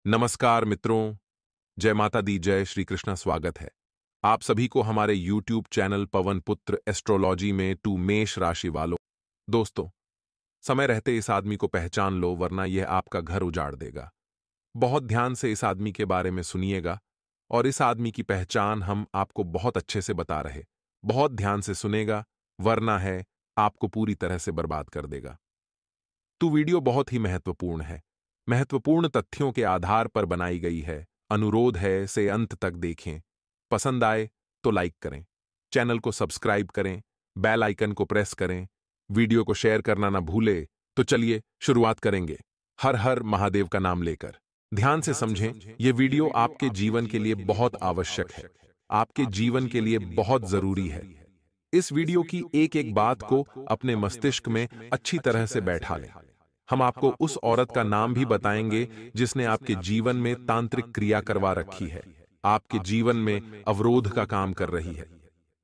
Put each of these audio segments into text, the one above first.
नमस्कार मित्रों, जय माता दी, जय श्री कृष्णा। स्वागत है आप सभी को हमारे YouTube चैनल पवन पुत्र एस्ट्रोलॉजी में टू मेष राशि वालों। दोस्तों, समय रहते इस आदमी को पहचान लो, वरना यह आपका घर उजाड़ देगा। बहुत ध्यान से इस आदमी के बारे में सुनिएगा और इस आदमी की पहचान हम आपको बहुत अच्छे से बता रहे। बहुत ध्यान से सुनेगा, वरना है आपको पूरी तरह से बर्बाद कर देगा। तो वीडियो बहुत ही महत्वपूर्ण है। महत्वपूर्ण तथ्यों के आधार पर बनाई गई है। अनुरोध है से अंत तक देखें। पसंद आए तो लाइक करें, चैनल को सब्सक्राइब करें, बेल आइकन को प्रेस करें, वीडियो को शेयर करना ना भूले। तो चलिए शुरुआत करेंगे, हर हर महादेव का नाम लेकर। ध्यान से समझें, यह वीडियो आपके जीवन के लिए बहुत आवश्यक है, आपके जीवन के लिए बहुत जरूरी है। इस वीडियो की एक एक बात को अपने मस्तिष्क में अच्छी तरह से बैठा लें। हम आपको उस औरत का नाम भी बताएंगे जिसने आपके जीवन में तांत्रिक क्रिया करवा रखी है, आपके जीवन में अवरोध का काम कर रही है।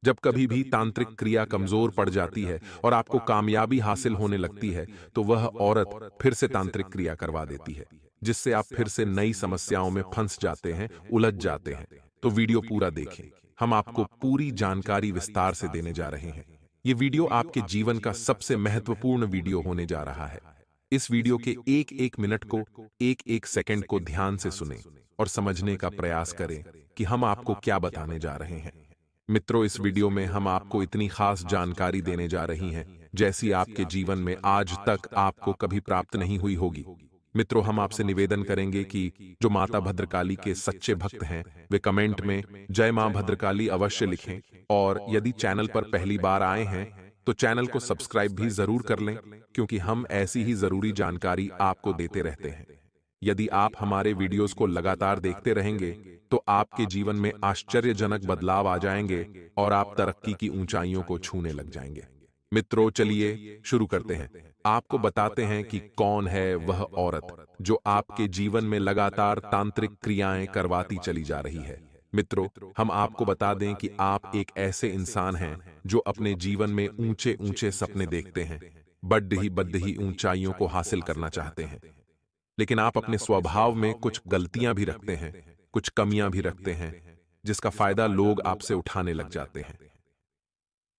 जब कभी भी तांत्रिक क्रिया कमजोर पड़ जाती है और आपको कामयाबी हासिल होने लगती है, तो वह औरत फिर से तांत्रिक क्रिया करवा देती है, जिससे आप फिर से नई समस्याओं में फंस जाते हैं, उलझ जाते हैं। तो वीडियो पूरा देखें, हम आपको पूरी जानकारी विस्तार से देने जा रहे हैं। ये वीडियो आपके जीवन का सबसे महत्वपूर्ण वीडियो होने जा रहा है। इस वीडियो के एक एक मिनट को, एक एक सेकंड को ध्यान से सुनें और समझने का प्रयास करें कि हम आपको क्या बताने जा रहे हैं। मित्रों, इस वीडियो में हम आपको इतनी खास जानकारी देने जा रही हैं जैसी आपके जीवन में आज तक आपको कभी प्राप्त नहीं हुई होगी। मित्रों, हम आपसे निवेदन करेंगे कि जो माता भद्रकाली के सच्चे भक्त हैं, वे कमेंट में जय मां भद्रकाली अवश्य लिखें, और यदि चैनल पर पहली बार आए हैं तो चैनल को सब्सक्राइब भी जरूर कर लें, क्योंकि हम ऐसी ही जरूरी जानकारी आपको देते रहते हैं। यदि आप हमारे वीडियोस को लगातार देखते रहेंगे तो आपके जीवन में आश्चर्यजनक बदलाव आ जाएंगे और आप तरक्की की ऊंचाइयों को छूने लग जाएंगे। मित्रों, चलिए शुरू करते हैं। आपको बताते हैं कि कौन है वह औरत जो आपके जीवन में लगातार तांत्रिक क्रियाएं करवाती चली जा रही है। मित्रों, हम आपको बता दें कि आप एक ऐसे इंसान हैं जो अपने जीवन में ऊंचे ऊंचे सपने देखते हैं, बड्ड ही ऊंचाइयों को हासिल करना चाहते हैं। लेकिन आप अपने स्वभाव में कुछ गलतियां भी रखते हैं, कुछ कमियां भी रखते हैं, जिसका फायदा लोग आपसे उठाने लग जाते हैं।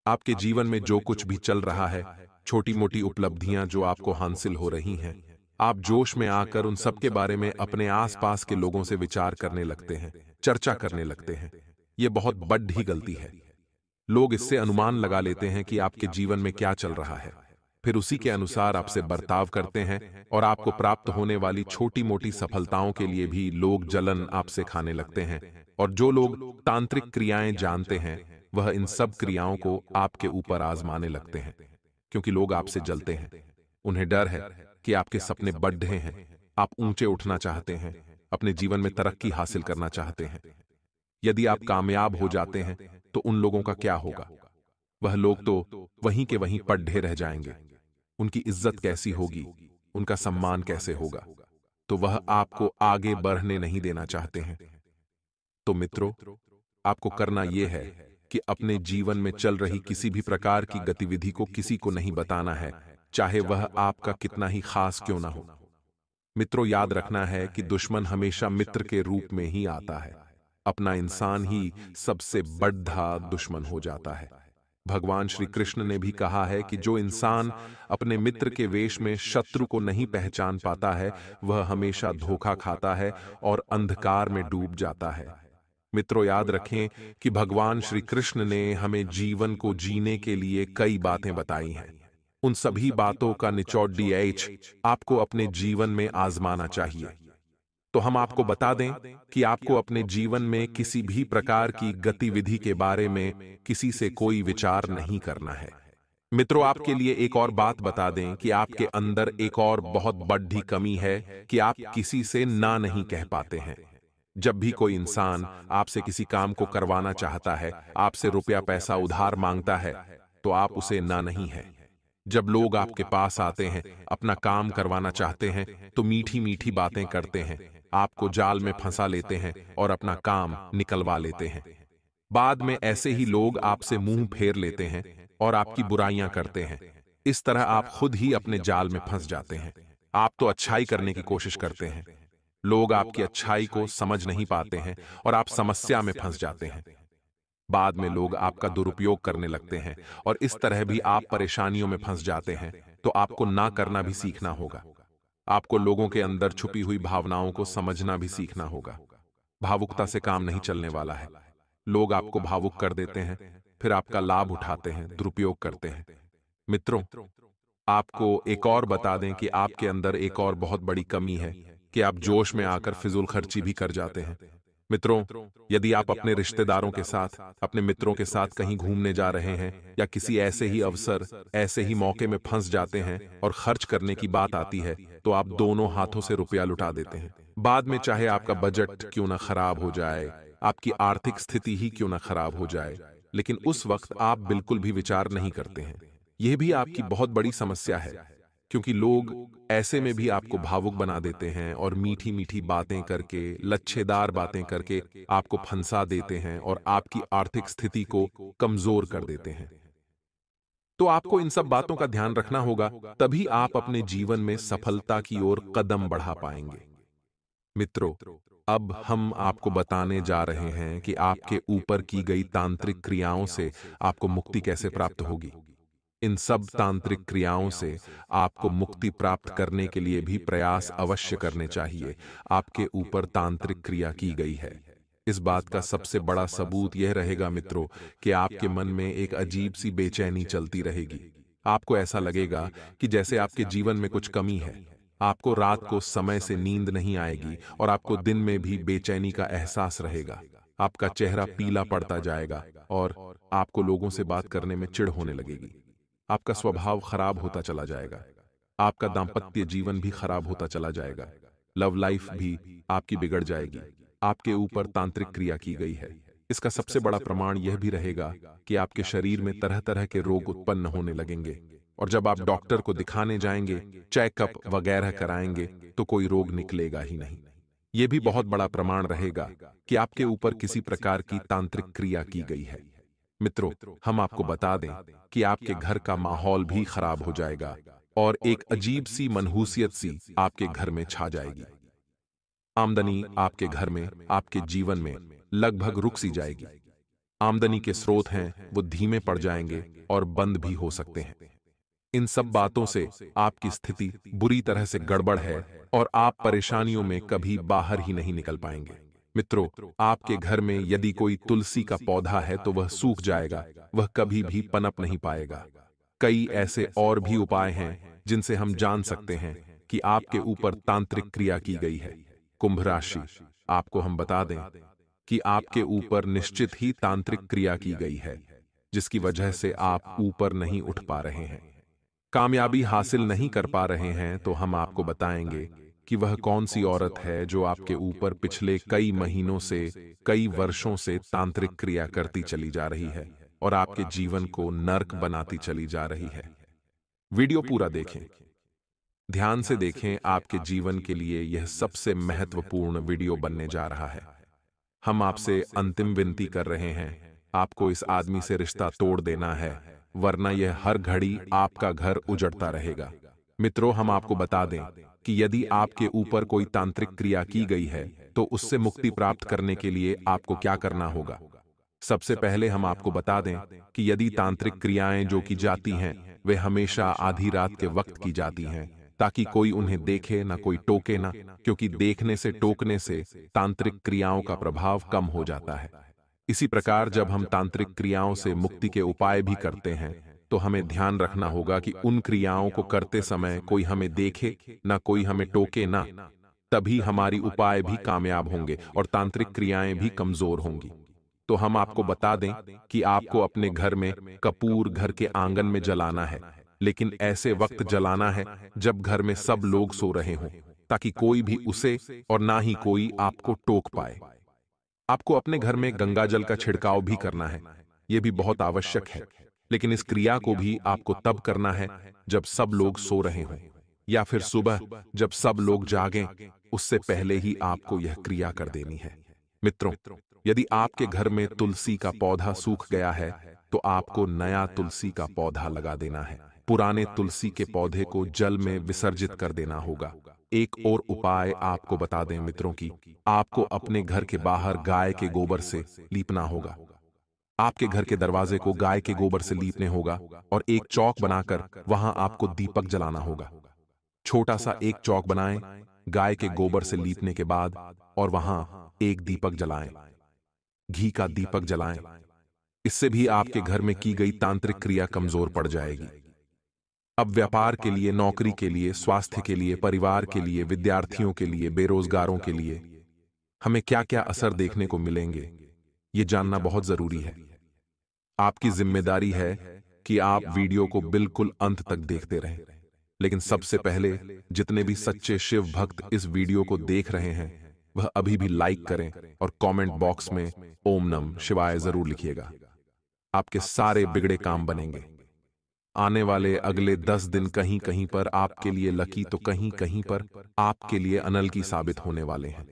आपके जीवन में जो कुछ भी चल रहा है, छोटी मोटी उपलब्धियां जो आपको हासिल हो रही हैं, आप जोश में आकर उन सब के बारे में अपने आसपास के लोगों से विचार करने लगते हैं, चर्चा करने लगते हैं। यह बहुत बड़ी ही गलती है। लोग इससे अनुमान लगा लेते हैं कि आपके जीवन में क्या चल रहा है, फिर उसी के अनुसार आपसे बर्ताव करते हैं, और आपको प्राप्त होने वाली छोटी मोटी सफलताओं के लिए भी लोग जलन आपसे खाने लगते हैं। और जो लोग तांत्रिक क्रियाएं जानते हैं, वह इन सब क्रियाओं को आपके ऊपर आजमाने लगते हैं, क्योंकि लोग आपसे जलते हैं। उन्हें डर है कि आपके सपने बढ़ हैं, आप ऊंचे उठना चाहते हैं, अपने जीवन में तरक्की हासिल करना चाहते हैं। यदि आप कामयाब हो जाते हैं तो उन लोगों का क्या होगा? वह लोग तो वहीं के वहीं पड्ढे रह जाएंगे। उनकी इज्जत कैसी होगी, उनका सम्मान कैसे होगा? तो वह आपको आगे बढ़ने नहीं देना चाहते हैं। तो मित्रों, आपको करना यह है कि अपने जीवन में चल रही किसी भी प्रकार की गतिविधि को किसी को नहीं बताना है, चाहे वह आपका कितना ही खास क्यों ना हो। मित्रों, याद रखना है कि दुश्मन हमेशा मित्र के रूप में ही आता है। अपना इंसान ही सबसे बड़ा दुश्मन हो जाता है। भगवान श्री कृष्ण ने भी कहा है कि जो इंसान अपने मित्र के वेश में शत्रु को नहीं पहचान पाता है, वह हमेशा धोखा खाता है और अंधकार में डूब जाता है। मित्रों, याद रखें कि भगवान श्री कृष्ण ने हमें जीवन को जीने के लिए कई बातें बताई हैं। उन सभी बातों का निचोड़ आपको अपने जीवन में आजमाना चाहिए। तो हम आपको बता दें कि आपको अपने जीवन में किसी भी प्रकार की गतिविधि के बारे में किसी से कोई विचार नहीं करना है। मित्रों, आपके लिए एक और बात बता दें कि आपके अंदर एक और बहुत बड़ी कमी है कि आप किसी से ना नहीं कह पाते हैं। जब भी कोई इंसान आपसे किसी काम को करवाना चाहता है, आपसे रुपया पैसा उधार मांगता है, तो आप उसे ना नहीं है। जब लोग आपके पास आते हैं, अपना काम करवाना चाहते हैं, तो मीठी मीठी बातें करते हैं, आपको जाल में फंसा लेते हैं और अपना काम निकलवा लेते हैं। बाद में ऐसे ही लोग आपसे मुंह फेर लेते हैं और आपकी बुराइयां करते हैं। इस तरह आप खुद ही अपने जाल में फंस जाते हैं। आप तो अच्छाई करने की कोशिश करते हैं, लोग आपकी अच्छाई को समझ नहीं पाते हैं और आप समस्या में फंस जाते हैं। बाद में लोग आपका दुरुपयोग करने लगते हैं और इस तरह भी आप परेशानियों में फंस जाते हैं। तो आपको ना करना भी सीखना होगा। आपको लोगों के अंदर छुपी हुई भावनाओं को समझना भी सीखना होगा। भावुकता से काम नहीं चलने वाला है। लोग आपको भावुक कर देते हैं, फिर आपका लाभ उठाते हैं, दुरुपयोग करते हैं। मित्रों, आपको एक और बता दें कि आपके अंदर एक और बहुत बड़ी कमी है कि आप जोश में आकर फिजूल खर्ची भी कर जाते हैं। मित्रों, यदि आप अपने रिश्तेदारों के साथ, अपने मित्रों के साथ कहीं घूमने जा रहे हैं या किसी ऐसे ही अवसर, ऐसे ही मौके में फंस जाते हैं और खर्च करने की बात आती है, तो आप दोनों हाथों से रुपया लुटा देते हैं। बाद में चाहे आपका बजट क्यों ना खराब हो जाए, आपकी आर्थिक स्थिति ही क्यों ना खराब हो जाए, लेकिन उस वक्त आप बिल्कुल भी विचार नहीं करते हैं। यह भी आपकी बहुत बड़ी समस्या है, क्योंकि लोग ऐसे में भी आपको भावुक बना देते हैं और मीठी मीठी बातें करके, लच्छेदार बातें करके आपको फंसा देते हैं और आपकी आर्थिक स्थिति को कमजोर कर देते हैं। तो आपको इन सब बातों का ध्यान रखना होगा, तभी आप अपने जीवन में सफलता की ओर कदम बढ़ा पाएंगे। मित्रों, अब हम आपको बताने जा रहे हैं कि आपके ऊपर की गई तांत्रिक क्रियाओं से आपको मुक्ति कैसे प्राप्त होगी। इन सब तांत्रिक क्रियाओं से आपको मुक्ति प्राप्त करने के लिए भी प्रयास अवश्य करने चाहिए। आपके ऊपर तांत्रिक क्रिया की गई है। इस बात का सबसे बड़ा सबूत यह रहेगा मित्रों कि आपके मन में एक अजीब सी बेचैनी चलती रहेगी। आपको ऐसा लगेगा कि जैसे आपके जीवन में कुछ कमी है। आपको रात को समय से नींद नहीं आएगी और आपको दिन में भी बेचैनी का एहसास रहेगा। आपका चेहरा पीला पड़ता जाएगा और आपको लोगों से बात करने में चिढ़ होने लगेगी। आपका स्वभाव खराब होता चला जाएगा। आपका दांपत्य जीवन भी खराब होता चला जाएगा। लव लाइफ भी आपकी बिगड़ जाएगी। आपके ऊपर तांत्रिक क्रिया की गई है। इसका सबसे बड़ा प्रमाण यह भी रहेगा कि आपके शरीर में तरह तरह के रोग उत्पन्न होने लगेंगे और जब आप डॉक्टर को दिखाने जाएंगे, चेकअप वगैरह कराएंगे, तो कोई रोग निकलेगा ही नहीं। यह भी बहुत बड़ा प्रमाण रहेगा कि आपके ऊपर किसी प्रकार की तांत्रिक क्रिया की गई है। मित्रों, हम आपको बता दें कि आपके घर का माहौल भी खराब हो जाएगा और एक अजीब सी मनहूसियत सी आपके घर में छा जाएगी। आमदनी आपके घर में, आपके जीवन में लगभग रुक सी जाएगी। आमदनी के स्रोत हैं वो धीमे पड़ जाएंगे और बंद भी हो सकते हैं। इन सब बातों से आपकी स्थिति बुरी तरह से गड़बड़ है और आप परेशानियों में कभी बाहर ही नहीं निकल पाएंगे। मित्रों, आपके घर में यदि कोई तुलसी का पौधा है तो वह सूख जाएगा, वह कभी भी पनप नहीं पाएगा। कई ऐसे और भी उपाय हैं जिनसे हम जान सकते हैं कि आपके ऊपर तांत्रिक क्रिया की गई है। कुंभ राशि, आपको हम बता दें कि आपके ऊपर निश्चित ही तांत्रिक क्रिया की गई है, जिसकी वजह से आप ऊपर नहीं उठ पा रहे हैं, कामयाबी हासिल नहीं कर पा रहे हैं। तो हम आपको बताएंगे कि वह कौन सी औरत है जो आपके ऊपर पिछले कई महीनों से, कई वर्षों से तांत्रिक क्रिया करती चली जा रही है और आपके जीवन को नर्क बनाती चली जा रही है। वीडियो पूरा देखें, ध्यान से देखें। आपके जीवन के लिए यह सबसे महत्वपूर्ण वीडियो बनने जा रहा है। हम आपसे अंतिम विनती कर रहे हैं, आपको इस आदमी से रिश्ता तोड़ देना है, वरना यह हर घड़ी आपका घर उजड़ता रहेगा। मित्रों, हम आपको बता दें कि यदि आपके ऊपर कोई तांत्रिक क्रिया की गई है तो उससे मुक्ति प्राप्त करने के लिए आपको क्या करना होगा। सबसे पहले हम आपको बता दें कि यदि तांत्रिक क्रियाएं जो की जाती हैं वे हमेशा आधी रात के वक्त की जाती हैं, ताकि कोई उन्हें देखे ना, कोई टोके ना, क्योंकि देखने से, टोकने से तांत्रिक क्रियाओं का प्रभाव कम हो जाता है। इसी प्रकार जब हम तांत्रिक क्रियाओं से मुक्ति के उपाय भी करते हैं तो हमें ध्यान रखना होगा कि उन क्रियाओं को करते समय कोई हमें देखे ना, कोई हमें टोके ना, तभी हमारी उपाय भी कामयाब होंगे और तांत्रिक क्रियाएं भी कमजोर होंगी। तो हम आपको बता दें कि आपको अपने घर में कपूर घर के आंगन में जलाना है, लेकिन ऐसे वक्त जलाना है जब घर में सब लोग सो रहे हों, ताकि कोई भी उसे और ना ही कोई आपको टोक पाए। आपको अपने घर में गंगा जल का छिड़काव भी करना है, यह भी बहुत आवश्यक है, लेकिन इस क्रिया को भी आपको तब करना है जब सब लोग सो रहे हों या फिर सुबह जब सब लोग जागें, उससे पहले ही आपको यह क्रिया कर देनी है। मित्रों, यदि आपके घर में तुलसी का पौधा सूख गया है तो आपको नया तुलसी का पौधा लगा देना है। पुराने तुलसी के पौधे को जल में विसर्जित कर देना होगा। एक और उपाय आपको बता दें मित्रों की, आपको अपने घर के बाहर गाय के गोबर से लीपना होगा। आपके घर के दरवाजे को गाय के गोबर से लीपने होगा और एक चौक बनाकर वहां आपको दीपक जलाना होगा। छोटा सा एक चौक बनाएं गाय के गोबर से लीपने के बाद और वहां एक दीपक जलाएं, घी का दीपक जलाएं। इससे भी आपके घर में की गई तांत्रिक क्रिया कमजोर पड़ जाएगी। अब व्यापार के लिए, नौकरी के लिए, स्वास्थ्य के लिए, परिवार के लिए, विद्यार्थियों के लिए, बेरोजगारों के लिए हमें क्या क्या असर देखने को मिलेंगे, ये जानना बहुत जरूरी है। आपकी जिम्मेदारी है कि आप वीडियो को बिल्कुल अंत तक देखते रहें। लेकिन सबसे पहले जितने भी सच्चे शिव भक्त इस वीडियो को देख रहे हैं वह अभी भी लाइक करें और कमेंट बॉक्स में ओम नमः शिवाय जरूर लिखिएगा। आपके सारे बिगड़े काम बनेंगे। आने वाले अगले 10 दिन कहीं कहीं पर आपके लिए लकी तो कहीं कहीं पर आपके लिए अनलकी साबित होने वाले हैं।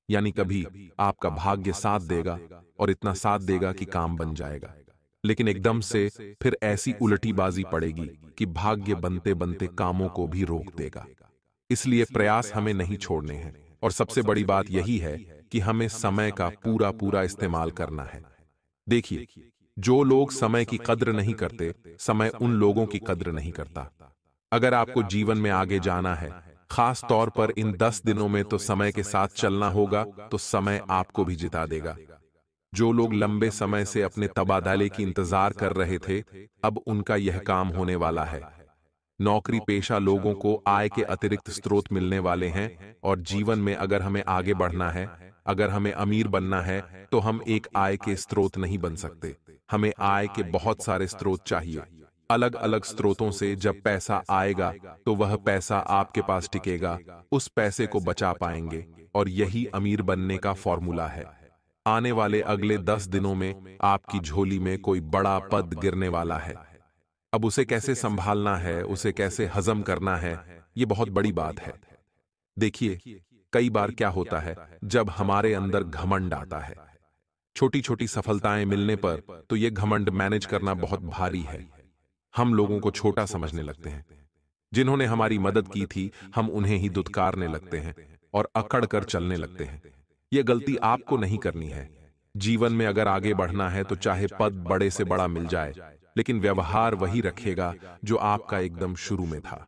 यानी कभी आपका भाग्य साथ देगा और इतना साथ देगा कि काम बन जाएगा, लेकिन एकदम से फिर ऐसी उलटीबाजी पड़ेगी कि भाग्य बनते बनते कामों को भी रोक देगा। इसलिए प्रयास हमें नहीं छोड़ने हैं और सबसे बड़ी बात यही है कि हमें समय का पूरा पूरा इस्तेमाल करना है। देखिए, जो लोग समय की कद्र नहीं करते, समय उन लोगों की कद्र नहीं करता। अगर आपको जीवन में आगे जाना है, खास तौर पर इन 10 दिनों में तो समय के साथ चलना होगा, तो समय आपको भी जिता देगा। जो लोग लंबे समय से अपने तबादले की इंतजार कर रहे थे, अब उनका यह काम होने वाला है। नौकरी पेशा लोगों को आय के अतिरिक्त स्रोत मिलने वाले हैं और जीवन में अगर हमें आगे बढ़ना है, अगर हमें अमीर बनना है, तो हम एक आय के स्रोत नहीं बन सकते। हमें आय के बहुत सारे स्रोत चाहिए। अलग अलग स्रोतों से जब पैसा आएगा तो वह पैसा आपके पास टिकेगा, उस पैसे को बचा पाएंगे और यही अमीर बनने का फॉर्मूला है। आने वाले अगले 10 दिनों में आपकी झोली में कोई बड़ा पद गिरने वाला है। अब उसे कैसे संभालना है, उसे कैसे हजम करना है, ये बहुत बड़ी बात है। देखिए, कई बार क्या होता है जब हमारे अंदर घमंड आता है, छोटी छोटी सफलताएं मिलने पर तो यह घमंड मैनेज करना बहुत भारी है। हम लोगों को छोटा समझने लगते हैं। जिन्होंने हमारी मदद की थी, हम उन्हें ही दुत्कारने लगते हैं और अकड़ कर चलने लगते हैं। यह गलती आपको नहीं करनी है। जीवन में अगर आगे बढ़ना है तो चाहे पद बड़े से बड़ा मिल जाए, लेकिन व्यवहार वही रखेगा जो आपका एकदम शुरू में था।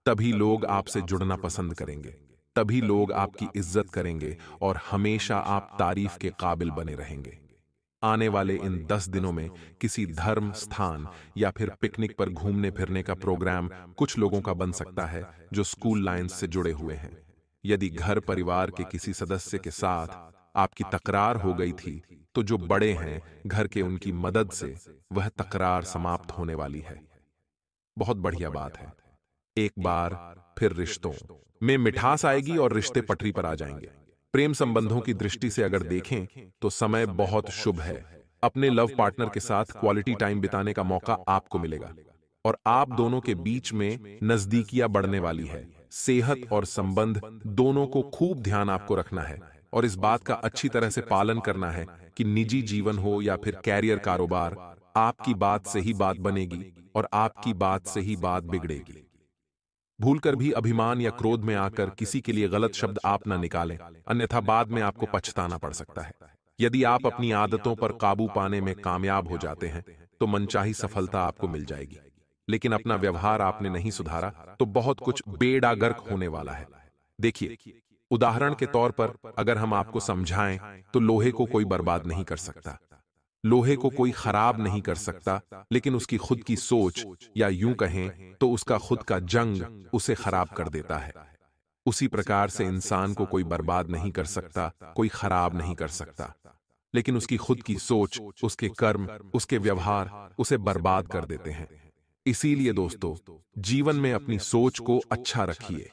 तभी लोग आपसे जुड़ना पसंद करेंगे, तभी लोग आपकी इज्जत करेंगे और हमेशा आप तारीफ के काबिल बने रहेंगे। आने वाले इन 10 दिनों में किसी धर्म स्थान या फिर पिकनिक पर घूमने फिरने का प्रोग्राम कुछ लोगों का बन सकता है जो स्कूल लाइन्स से जुड़े हुए हैं। यदि घर परिवार के किसी सदस्य के साथ आपकी तकरार हो गई थी, तो जो बड़े हैं घर के, उनकी मदद से वह तकरार समाप्त होने वाली है। बहुत बढ़िया बात है। एक बार फिर रिश्तों में मिठास आएगी और रिश्ते पटरी पर आ जाएंगे। प्रेम संबंधों की दृष्टि से अगर देखें तो समय बहुत शुभ है। अपने लव पार्टनर के साथ क्वालिटी टाइम बिताने का मौका आपको मिलेगा और आप दोनों के बीच में नजदीकियां बढ़ने वाली है। सेहत और संबंध दोनों को खूब ध्यान आपको रखना है और इस बात का अच्छी तरह से पालन करना है कि निजी जीवन हो या फिर कैरियर, कारोबार, आपकी बात से ही बात बनेगी और आपकी बात से ही बात बिगड़ेगी। भूलकर भी अभिमान या क्रोध में आकर किसी के लिए गलत शब्द आप ना निकालें, अन्यथा बाद में आपको पछताना पड़ सकता है। यदि आप अपनी आदतों पर काबू पाने में कामयाब हो जाते हैं तो मनचाही सफलता आपको मिल जाएगी। लेकिन अपना व्यवहार आपने नहीं सुधारा तो बहुत कुछ बेड़ा गर्क होने वाला है। देखिए, उदाहरण के तौर पर अगर हम आपको समझाएं तो लोहे को कोई बर्बाद नहीं कर सकता, लोहे को कोई खराब नहीं कर सकता, लेकिन उसकी खुद की सोच या यूं कहें तो उसका खुद का जंग उसे खराब कर देता है। उसी प्रकार से इंसान को कोई बर्बाद नहीं कर सकता, कोई खराब नहीं कर सकता, लेकिन उसकी खुद की सोच, उसके कर्म, उसके व्यवहार उसे बर्बाद कर देते हैं। इसीलिए दोस्तों, जीवन में अपनी सोच को अच्छा रखिए,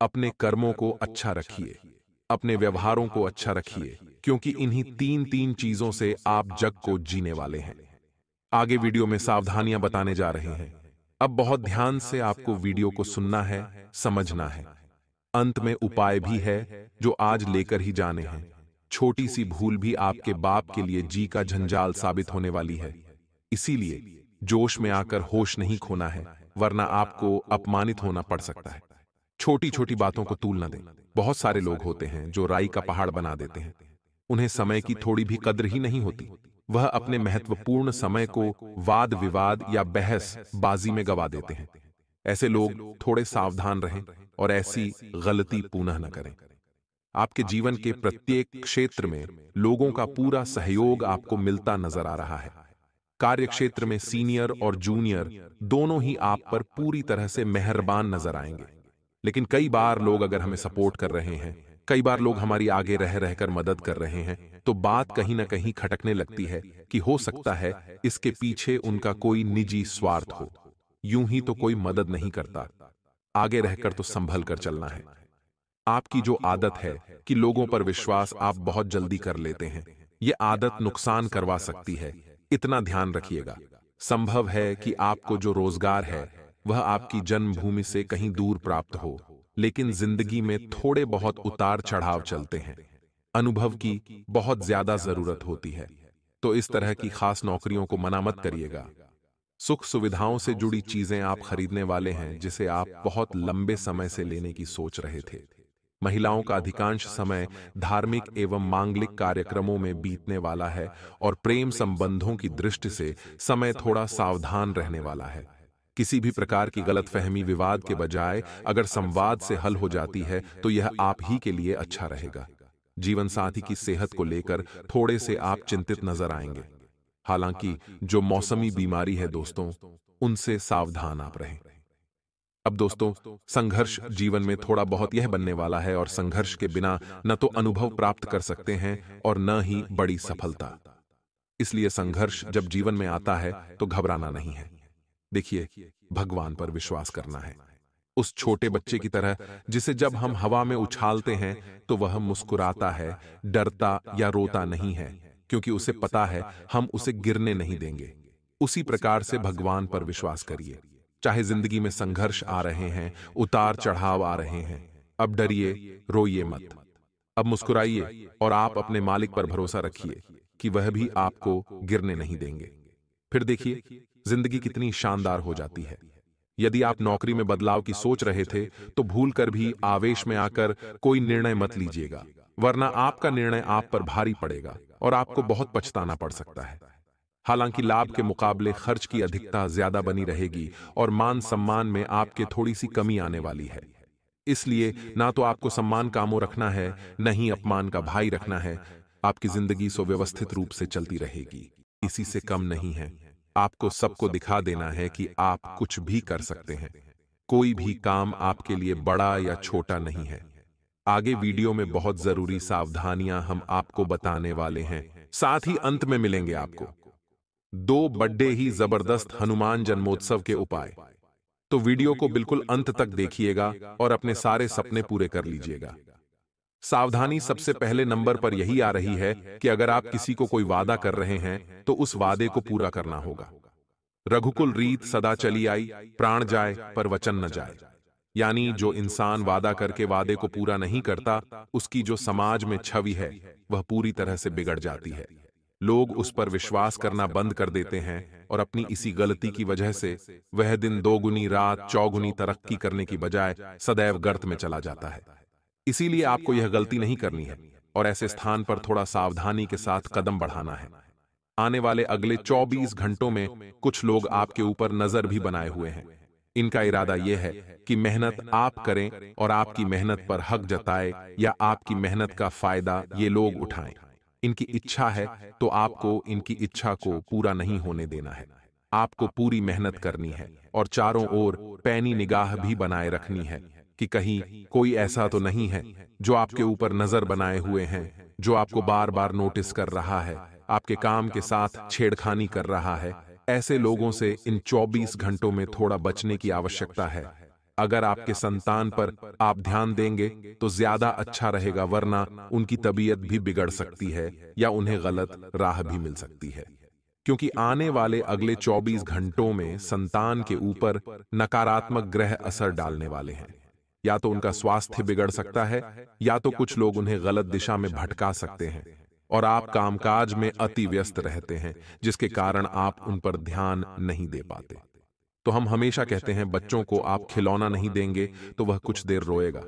अपने कर्मों को अच्छा रखिए, अपने व्यवहारों को अच्छा रखिए, क्योंकि इन्हीं तीन चीजों से आप जग को जीने वाले हैं। आगे वीडियो में सावधानियां बताने जा रहे हैं। अब बहुत ध्यान से आपको वीडियो को सुनना है, समझना है। अंत में उपाय भी है जो आज लेकर ही जाने हैं। छोटी सी भूल भी आपके बाप के लिए जी का झंझाल साबित होने वाली है। इसीलिए जोश में आकर होश नहीं खोना है, वरना आपको अपमानित होना पड़ सकता है। छोटी छोटी बातों को तूल न दें। बहुत सारे लोग होते हैं जो राई का पहाड़ बना देते हैं। उन्हें समय की थोड़ी भी कद्र ही नहीं होती। वह अपने महत्वपूर्ण समय को वाद विवाद या बहस बाजी में गवा देते हैं। ऐसे लोग थोड़े सावधान रहें और ऐसी गलती पुनः न करें। आपके जीवन के प्रत्येक क्षेत्र में लोगों का पूरा सहयोग आपको मिलता नजर आ रहा है। कार्य क्षेत्र में सीनियर और जूनियर दोनों ही आप पर पूरी तरह से मेहरबान नजर आएंगे। लेकिन कई बार लोग अगर हमें सपोर्ट कर रहे हैं, कई बार लोग हमारी आगे रह रहकर मदद कर रहे हैं, तो बात कहीं ना कहीं खटकने लगती है कि हो सकता है इसके पीछे उनका कोई निजी स्वार्थ हो। यूं ही तो कोई मदद नहीं करता, आगे रहकर तो संभल कर चलना है। आपकी जो आदत है कि लोगों पर विश्वास आप बहुत जल्दी कर लेते हैं, यह आदत नुकसान करवा सकती है। इतना ध्यान रखिएगा। संभव है कि आपको जो रोजगार है वह आपकी जन्मभूमि से कहीं दूर प्राप्त हो, लेकिन जिंदगी में थोड़े बहुत उतार चढ़ाव चलते हैं। अनुभव की बहुत ज्यादा जरूरत होती है, तो इस तरह की खास नौकरियों को मना मत करिएगा। सुख सुविधाओं से जुड़ी चीजें आप खरीदने वाले हैं जिसे आप बहुत लंबे समय से लेने की सोच रहे थे। महिलाओं का अधिकांश समय धार्मिक एवं मांगलिक कार्यक्रमों में बीतने वाला है और प्रेम संबंधों की दृष्टि से समय थोड़ा सावधान रहने वाला है। किसी भी प्रकार की गलतफहमी विवाद के बजाय अगर संवाद से हल हो जाती है तो यह आप ही के लिए अच्छा रहेगा। जीवन साथी की सेहत को लेकर थोड़े से आप चिंतित नजर आएंगे। हालांकि जो मौसमी बीमारी है दोस्तों, उनसे सावधान आप रहें। अब दोस्तों, संघर्ष जीवन में थोड़ा बहुत यह बनने वाला है और संघर्ष के बिना न तो अनुभव प्राप्त कर सकते हैं और न ही बड़ी सफलता। इसलिए संघर्ष जब जीवन में आता है तो घबराना नहीं है। देखिए, भगवान पर विश्वास करना है। उस छोटे बच्चे की तरह जिसे जब हम हवा में उछालते हैं तो वह मुस्कुराता है, डरता या रोता नहीं है, क्योंकि उसे पता है हम उसे गिरने नहीं देंगे। उसी प्रकार से भगवान पर विश्वास करिए। चाहे जिंदगी में संघर्ष आ रहे हैं, उतार चढ़ाव आ रहे हैं, अब डरिए, रोइए मत। अब मुस्कुराइए और आप अपने मालिक पर भरोसा रखिए कि वह भी आपको गिरने नहीं देंगे। फिर देखिए, जिंदगी कितनी शानदार हो जाती है। यदि आप नौकरी में बदलाव की सोच रहे थे तो भूलकर भी आवेश में आकर कोई निर्णय मत लीजिएगा, वरना आपका निर्णय आप पर भारी पड़ेगा और आपको बहुत पछताना पड़ सकता है। हालांकि लाभ के मुकाबले खर्च की अधिकता ज्यादा बनी रहेगी और मान सम्मान में आपके थोड़ी सी कमी आने वाली है। इसलिए ना तो आपको सम्मान कामों रखना है, न ही अपमान का भाई रखना है। आपकी जिंदगी सुव्यवस्थित रूप से चलती रहेगी, इसी से कम नहीं है। आपको सबको दिखा देना है कि आप कुछ भी कर सकते हैं। कोई भी काम आपके लिए बड़ा या छोटा नहीं है। आगे वीडियो में बहुत जरूरी सावधानियां हम आपको बताने वाले हैं, साथ ही अंत में मिलेंगे आपको 2 बड़े ही जबरदस्त हनुमान जन्मोत्सव के उपाय। तो वीडियो को बिल्कुल अंत तक देखिएगा और अपने सारे सपने पूरे कर लीजिएगा। सावधानी सबसे पहले नंबर पर यही आ रही है कि अगर आप किसी को कोई वादा कर रहे हैं तो उस वादे को पूरा करना होगा। रघुकुल रीत सदा चली आई, प्राण जाए पर वचन न जाए। यानी जो इंसान वादा करके वादे को पूरा नहीं करता, उसकी जो समाज में छवि है वह पूरी तरह से बिगड़ जाती है। लोग उस पर विश्वास करना बंद कर देते हैं और अपनी इसी गलती की वजह से वह दिन दोगुनी रात चौगुनी तरक्की करने की बजाय सदैव गर्त में चला जाता है। इसीलिए आपको यह गलती नहीं करनी है और ऐसे स्थान पर थोड़ा सावधानी के साथ कदम बढ़ाना है। आने वाले अगले 24 घंटों में कुछ लोग आपके ऊपर नजर भी बनाए हुए हैं। इनका इरादा यह है कि मेहनत आप करें और आपकी मेहनत पर हक जताए या आपकी मेहनत का फायदा ये लोग उठाएं। इनकी इच्छा है तो आपको इनकी इच्छा को पूरा नहीं होने देना है। आपको पूरी मेहनत करनी है और चारों ओर पैनी निगाह भी बनाए रखनी है कि कहीं कोई ऐसा तो नहीं है जो आपके ऊपर नजर बनाए हुए हैं, जो आपको बार बार नोटिस कर रहा है, आपके काम के साथ छेड़खानी कर रहा है। ऐसे लोगों से इन 24 घंटों में थोड़ा बचने की आवश्यकता है। अगर आपके संतान पर आप ध्यान देंगे तो ज्यादा अच्छा रहेगा, वरना उनकी तबीयत भी बिगड़ सकती है या उन्हें गलत राह भी मिल सकती है। क्योंकि आने वाले अगले 24 घंटों में संतान के ऊपर नकारात्मक ग्रह असर डालने वाले हैं। या तो उनका स्वास्थ्य बिगड़ सकता है या तो कुछ लोग उन्हें गलत दिशा में भटका सकते हैं और आप कामकाज में अति व्यस्त रहते हैं, जिसके कारण आप उन पर ध्यान नहीं दे पाते। तो हम हमेशा कहते हैं बच्चों को आप खिलौना नहीं देंगे तो वह कुछ देर रोएगा,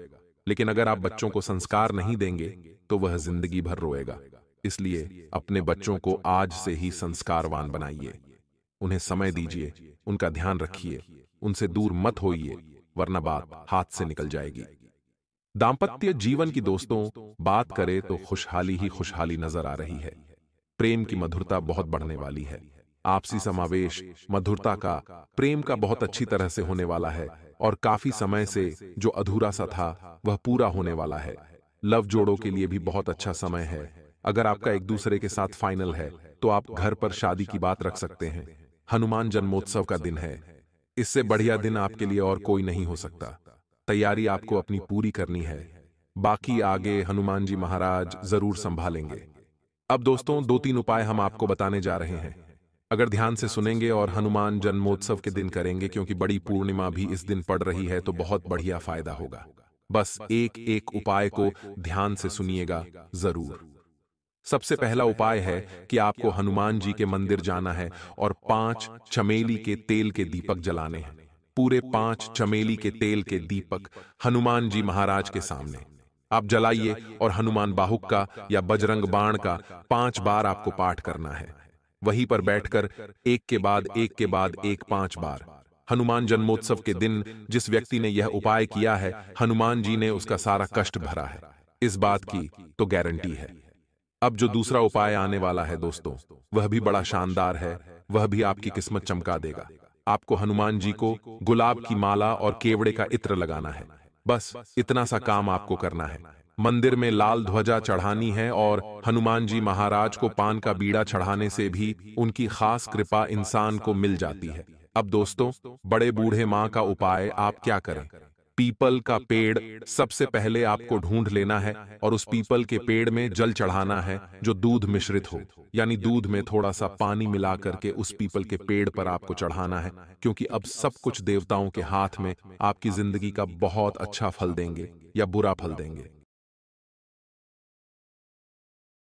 लेकिन अगर आप बच्चों को संस्कार नहीं देंगे तो वह जिंदगी भर रोएगा। इसलिए अपने बच्चों को आज से ही संस्कारवान बनाइए। उन्हें समय दीजिए, उनका ध्यान रखिए, उनसे दूर मत होइए, वरना बात हाथ से निकल जाएगी। दांपत्य जीवन की दोस्तों बात करें तो खुशहाली ही खुशहाली नजर आ रही है। प्रेम की मधुरता बहुत बढ़ने वाली है। आपसी समावेश मधुरता का, प्रेम का बहुत अच्छी तरह से होने वाला है और काफी समय से जो अधूरा सा था वह पूरा होने वाला है। लव जोड़ों के लिए भी बहुत अच्छा समय है। अगर आपका एक दूसरे के साथ फाइनल है तो आप घर पर शादी की बात रख सकते हैं। हनुमान जन्मोत्सव का दिन है। इससे बढ़िया दिन आपके लिए और कोई नहीं हो सकता। तैयारी आपको अपनी पूरी करनी है, बाकी आगे हनुमान जी महाराज जरूर संभालेंगे। अब दोस्तों 2-3 उपाय हम आपको बताने जा रहे हैं। अगर ध्यान से सुनेंगे और हनुमान जन्मोत्सव के दिन करेंगे, क्योंकि बड़ी पूर्णिमा भी इस दिन पड़ रही है, तो बहुत बढ़िया फायदा होगा। बस एक एक उपाय को ध्यान से सुनिएगा जरूर। सबसे पहला उपाय है कि आपको हनुमान जी के मंदिर जाना है और 5 चमेली के तेल के दीपक जलाने हैं। पूरे 5 चमेली के तेल के दीपक हनुमान जी महाराज के सामने आप जलाइए और हनुमान बाहुक का या बजरंग बाण का 5 बार आपको पाठ करना है। वहीं पर बैठकर एक के बाद एक के बाद एक 5 बार। हनुमान जन्मोत्सव के दिन जिस व्यक्ति ने यह उपाय किया है, हनुमान जी ने उसका सारा कष्ट भरा है, इस बात की तो गारंटी है। अब जो दूसरा उपाय आने वाला है दोस्तों, वह भी बड़ा शानदार है, वह भी आपकी किस्मत चमका देगा। आपको हनुमान जी को गुलाब की माला और केवड़े का इत्र लगाना है। बस इतना सा काम आपको करना है। मंदिर में लाल ध्वजा चढ़ानी है और हनुमान जी महाराज को पान का बीड़ा चढ़ाने से भी उनकी खास कृपा इंसान को मिल जाती है। अब दोस्तों, बड़े बूढ़े माँ का उपाय आप क्या करें? पीपल का पेड़ सबसे पहले आपको ढूंढ लेना है और उस पीपल के पेड़ में जल चढ़ाना है जो दूध मिश्रित हो, यानी दूध में थोड़ा सा पानी मिला करके उस पीपल के पेड़ पर आपको चढ़ाना है, क्योंकि अब सब कुछ देवताओं के हाथ में आपकी जिंदगी का बहुत अच्छा फल देंगे या बुरा फल देंगे।